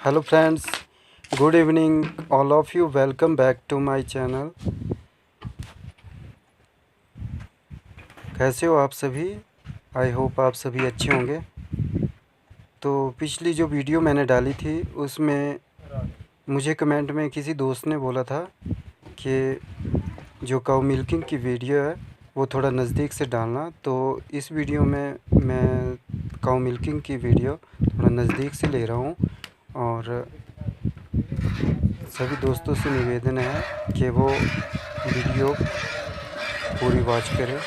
Hello friends, good evening all of you. Welcome back to my channel. कैसे हो आप सभी? आई होप आप सभी अच्छे होंगे। तो पिछली जो वीडियो मैंने डाली थी उसमें मुझे कमेंट में किसी दोस्त ने बोला था कि जो काऊ मिल्किंग की वीडियो है वो थोड़ा नज़दीक से डालना। तो इस वीडियो में मैं काऊ मिल्किंग की वीडियो थोड़ा नज़दीक से ले रहा हूँ और सभी दोस्तों से निवेदन है कि वो वीडियो पूरी वॉच करें।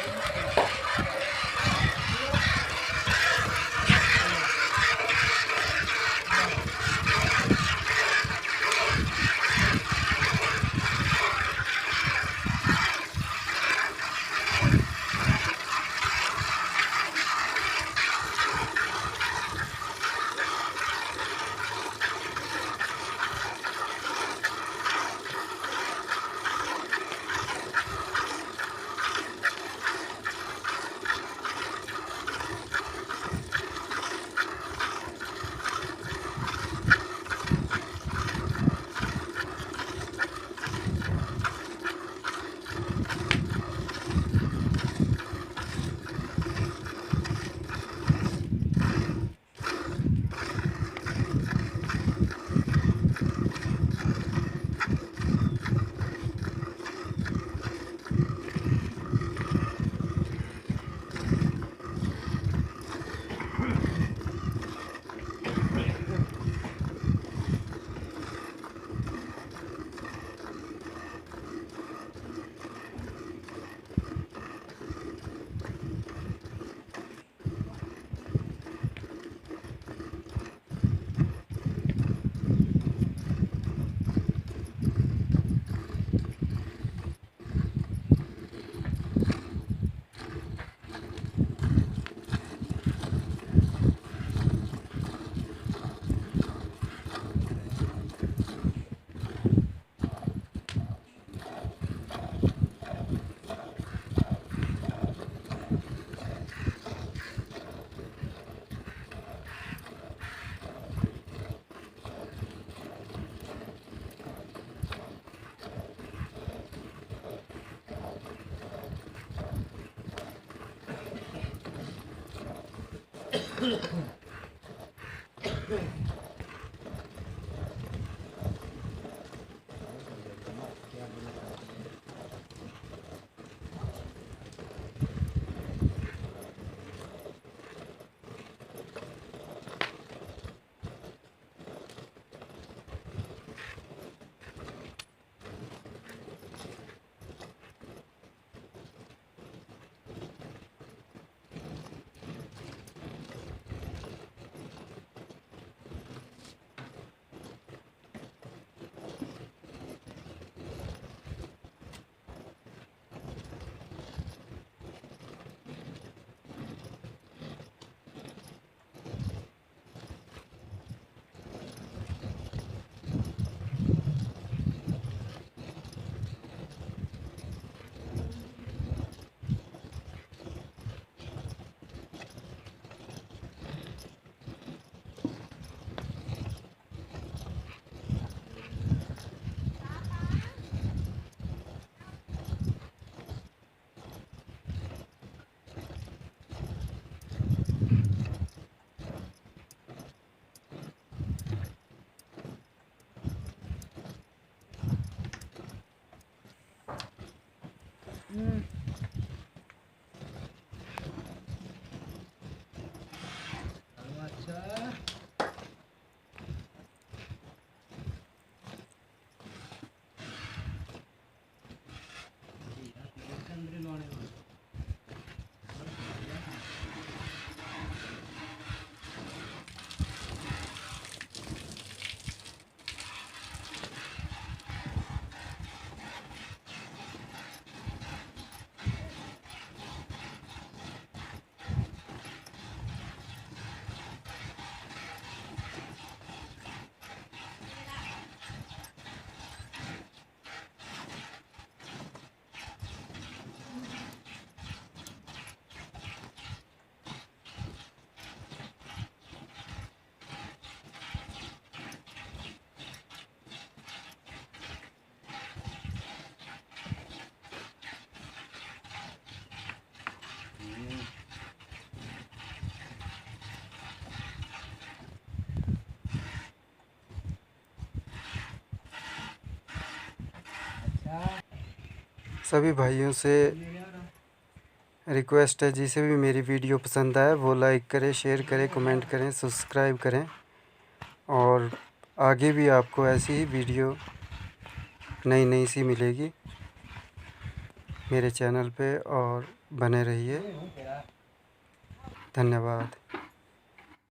सभी भाइयों से रिक्वेस्ट है, जिसे भी मेरी वीडियो पसंद आए वो लाइक करें, शेयर करें, कमेंट करें, सब्सक्राइब करें। और आगे भी आपको ऐसी ही वीडियो नई नई सी मिलेगी मेरे चैनल पे, और बने रहिए। धन्यवाद।